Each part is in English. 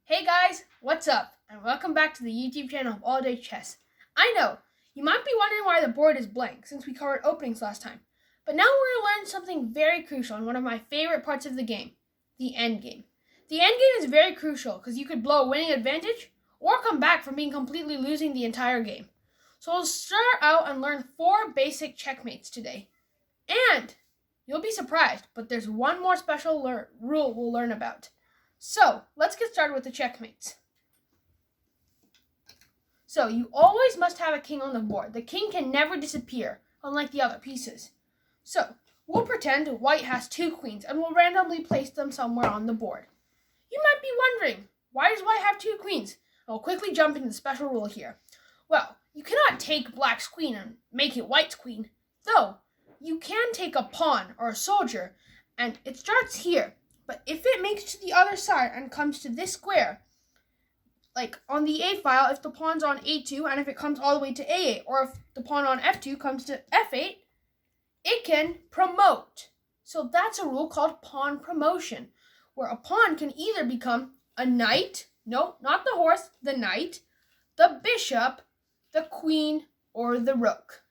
Hey guys, what's up? And welcome back to the YouTube channel of All Day Chess. I know, you might be wondering why the board is blank since we covered openings last time. But now we're going to learn something very crucial in one of my favorite parts of the game, the endgame. The endgame is very crucial because you could blow a winning advantage or come back from being completely losing the entire game. So we'll start out and learn 4 basic checkmates today. And you'll be surprised, but there's one more special rule we'll learn about. So, let's get started with the checkmates. So, you always must have a king on the board. The king can never disappear, unlike the other pieces. So, we'll pretend white has 2 queens, and we'll randomly place them somewhere on the board. You might be wondering, why does white have 2 queens? I'll quickly jump into the special rule here. Well, you cannot take black's queen and make it white's queen, though you can take a pawn or a soldier, and it starts here. But if it makes to the other side and comes to this square, like on the A file, if the pawn's on A2 and if it comes all the way to A8, or if the pawn on F2 comes to F8, it can promote. So that's a rule called pawn promotion, where a pawn can either become a knight, no, not the horse, the knight, the bishop, the queen, or the rook.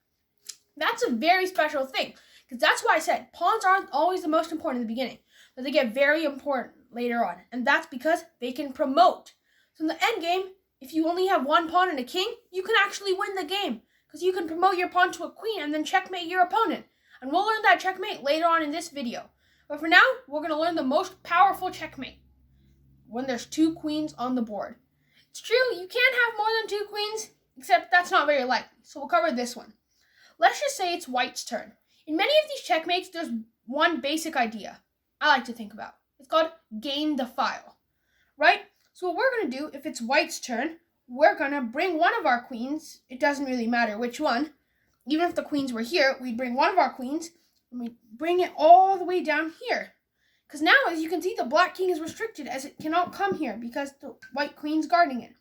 That's a very special thing, because that's why I said pawns aren't always the most important in the beginning. But they get very important later on, and that's because they can promote. So in the end game, if you only have one pawn and a king, you can actually win the game, because you can promote your pawn to a queen and then checkmate your opponent. And we'll learn that checkmate later on in this video. But for now, we're going to learn the most powerful checkmate, when there's 2 queens on the board. It's true, you can have more than 2 queens, except that's not very likely, so we'll cover this one. Let's just say it's white's turn. In many of these checkmates, there's one basic idea I like to think about. It's called gain the file, right? So what we're going to do, if it's white's turn, we're going to bring one of our queens. It doesn't really matter which one. Even if the queens were here, we'd bring one of our queens and we bring it all the way down here. Because now, as you can see, the black king is restricted as it cannot come here because the white queen's guarding it.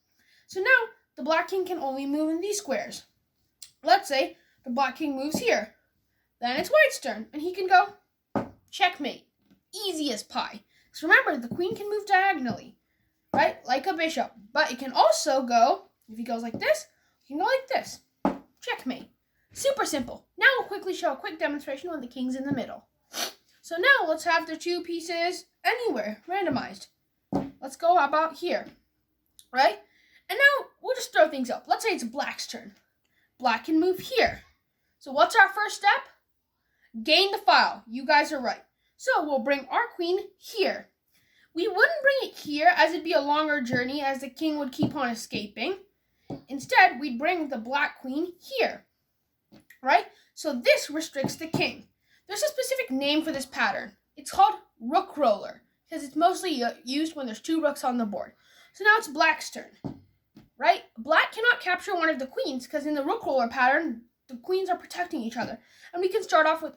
So now, the black king can only move in these squares. Let's say the black king moves here. Then it's white's turn, and he can go checkmate. Easy as pie. So remember, the queen can move diagonally, right? Like a bishop. But it can also go, if he goes like this, he can go like this. Checkmate. Super simple. Now we'll quickly show a quick demonstration when the king's in the middle. So now let's have the 2 pieces anywhere, randomized. Let's go about here, right? And now we'll just throw things up. Let's say it's black's turn. Black can move here. So what's our first step? Gain the file. You guys are right. So we'll bring our queen here. We wouldn't bring it here as it'd be a longer journey as the king would keep on escaping. Instead, we'd bring the black queen here, right? So this restricts the king. There's a specific name for this pattern. It's called rook roller because it's mostly used when there's 2 rooks on the board. So now it's black's turn, right? Black cannot capture one of the queens because in the rook roller pattern, the queens are protecting each other. And we can start off with,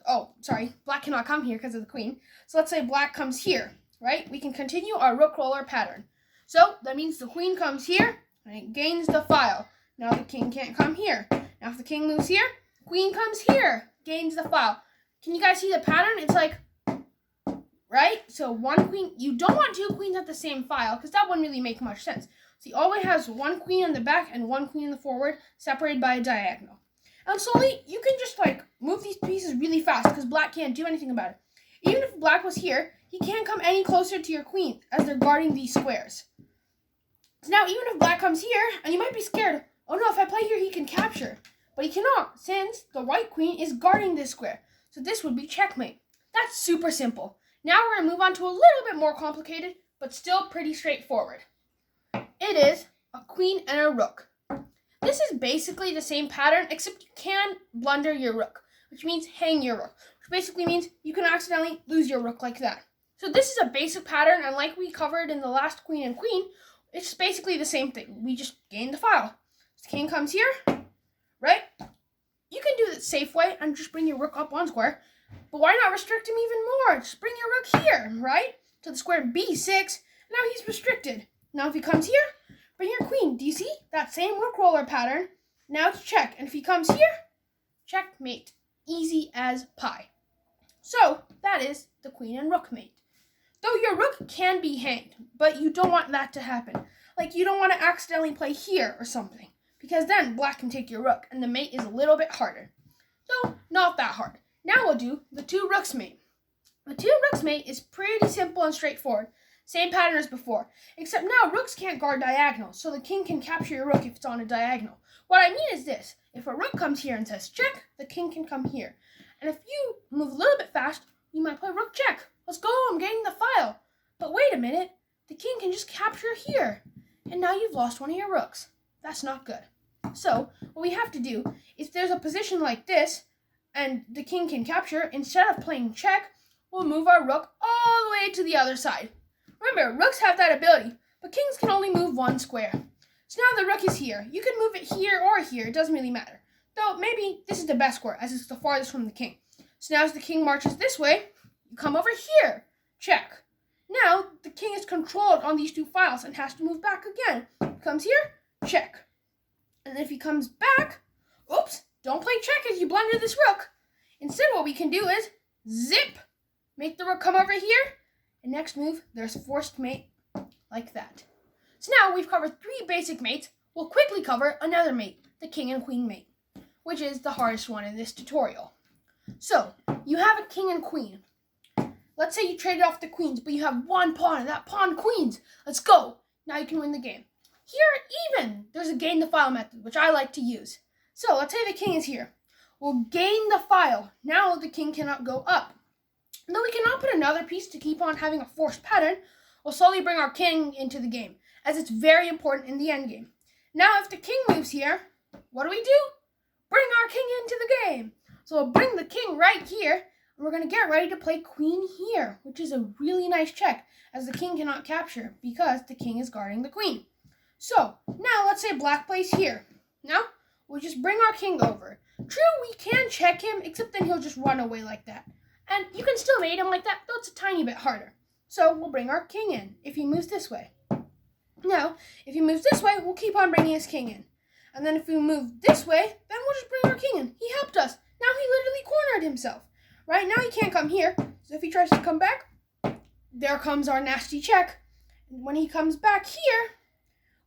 black cannot come here because of the queen. So let's say black comes here, right? We can continue our rook roller pattern. So that means the queen comes here and it gains the file. Now the king can't come here. Now if the king moves here, queen comes here, gains the file. Can you guys see the pattern? It's like, right? So one queen, you don't want 2 queens at the same file because that wouldn't really make much sense. So he always has 1 queen in the back and 1 queen in the forward, separated by a diagonal. And slowly, you can just move these pieces really fast because black can't do anything about it. Even if black was here, he can't come any closer to your queen as they're guarding these squares. So now, even if black comes here, and you might be scared, oh no, if I play here, he can capture. But he cannot, since the white queen is guarding this square. So this would be checkmate. That's super simple. Now we're going to move on to a little bit more complicated, but still pretty straightforward. It is a queen and a rook. This is basically the same pattern, except you can blunder your rook, which means hang your rook, which basically means you can accidentally lose your rook like that. So this is a basic pattern, and like we covered in the last queen and queen, it's basically the same thing. We just gain the file. The king comes here, right? You can do the safe way and just bring your rook up 1 square, but why not restrict him even more? Just bring your rook here, right? To the square B6, now he's restricted. Now if he comes here, bring your queen. Do you see that same rook roller pattern? Now it's check. And if he comes here, checkmate. Easy as pie. So that is the queen and rook mate. Though your rook can be hanged, but you don't want that to happen. Like, you don't want to accidentally play here or something, because then black can take your rook, and the mate is a little bit harder. So, not that hard. Now we'll do the two rooks mate. The two rooks mate is pretty simple and straightforward. Same pattern as before, except now rooks can't guard diagonal, so the king can capture your rook if it's on a diagonal. What I mean is this: if a rook comes here and says check, the king can come here. And if you move a little bit fast, you might play rook check. Let's go, I'm getting the file. But wait a minute, the king can just capture here. And now you've lost one of your rooks. That's not good. So, what we have to do, if there's a position like this, and the king can capture, instead of playing check, we'll move our rook all the way to the other side. Remember, rooks have that ability, but kings can only move one square. So now the rook is here. You can move it here or here, it doesn't really matter. Though maybe this is the best square, as it's the farthest from the king. So now as the king marches this way, you come over here, check. Now the king is controlled on these two files and has to move back again. He comes here, check. And if he comes back, oops, don't play check as you blunder this rook. Instead what we can do is zip, make the rook come over here, and next move, there's forced mate like that. So now we've covered three basic mates. We'll quickly cover another mate, the king and queen mate, which is the hardest one in this tutorial. So, you have a king and queen. Let's say you traded off the queens, but you have one pawn, and that pawn queens. Let's go. Now you can win the game. Here, even, there's a gain the file method, which I like to use. So, let's say the king is here. We'll gain the file. Now the king cannot go up. Though we cannot put another piece to keep on having a forced pattern, we'll slowly bring our king into the game, as it's very important in the endgame. Now, if the king moves here, what do? Bring our king into the game. So we'll bring the king right here, and we're going to get ready to play queen here, which is a really nice check, as the king cannot capture because the king is guarding the queen. So, now let's say black plays here. Now, we'll just bring our king over. True, we can check him, except then he'll just run away like that. And you can still mate him like that, though it's a tiny bit harder. So, we'll bring our king in, if he moves this way. Now, if he moves this way, we'll keep on bringing his king in. And then if we move this way, then we'll just bring our king in. He helped us. Now he literally cornered himself. Right now he can't come here. So if he tries to come back, there comes our nasty check. And when he comes back here,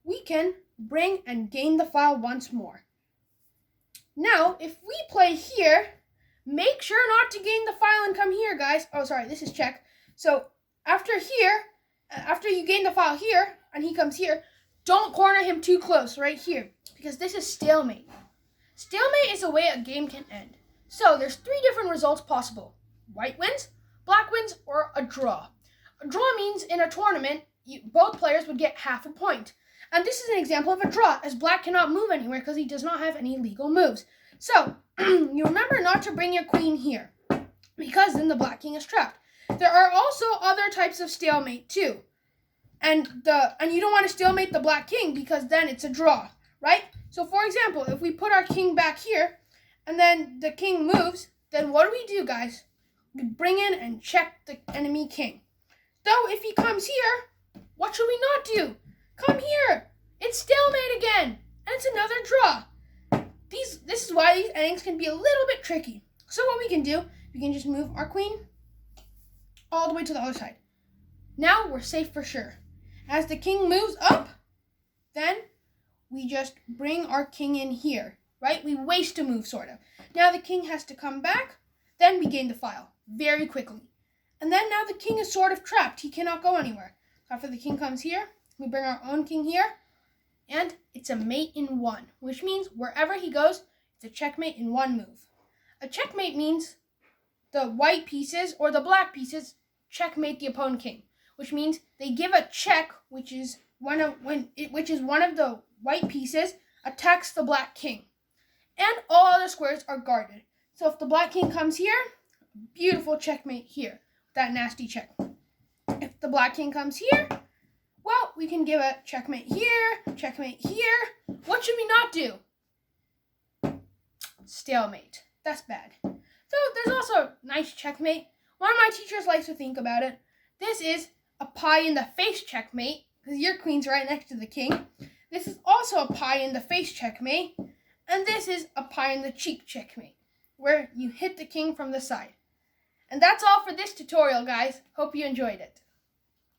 we can bring and gain the file once more. Now, if we play here, make sure not to gain the file and come here, guys. Oh, sorry, this is check. So after you gain the file here, and he comes here, don't corner him too close right here, because this is stalemate. Stalemate is the way a game can end. So there's three different results possible. White wins, black wins, or a draw. A draw means in a tournament, both players would get half a point. And this is an example of a draw, as black cannot move anywhere because he does not have any legal moves. So, you remember not to bring your queen here, because then the black king is trapped. There are also other types of stalemate too. And you don't want to stalemate the black king, because then it's a draw, right? So for example, if we put our king back here, and then the king moves, then what do, guys? We bring in and check the enemy king. Though if he comes here, what should we not do? Come here. It's stalemate again, and it's another draw. This is why these endings can be a little bit tricky. So what we can do, we can just move our queen all the way to the other side. Now we're safe for sure. As the king moves up, then we just bring our king in here, right? We waste a move, sort of. Now the king has to come back, then we gain the file very quickly. And then now the king is sort of trapped. He cannot go anywhere. After the king comes here, we bring our own king here, and it's a mate in one, which means wherever he goes, it's a checkmate in one move. A checkmate means the white pieces or the black pieces checkmate the opponent king, which means they give a check, which is one of the white pieces attacks the black king, and all other squares are guarded. So if the black king comes here, beautiful checkmate here, that nasty check. If the black king comes here, well, we can give a checkmate here, checkmate here. What should we not do? Stalemate. That's bad. So there's also a nice checkmate. One of my teachers likes to think about it. This is a pie in the face checkmate, because your queen's right next to the king. This is also a pie in the face checkmate. And this is a pie in the cheek checkmate, where you hit the king from the side. And that's all for this tutorial, guys. Hope you enjoyed it.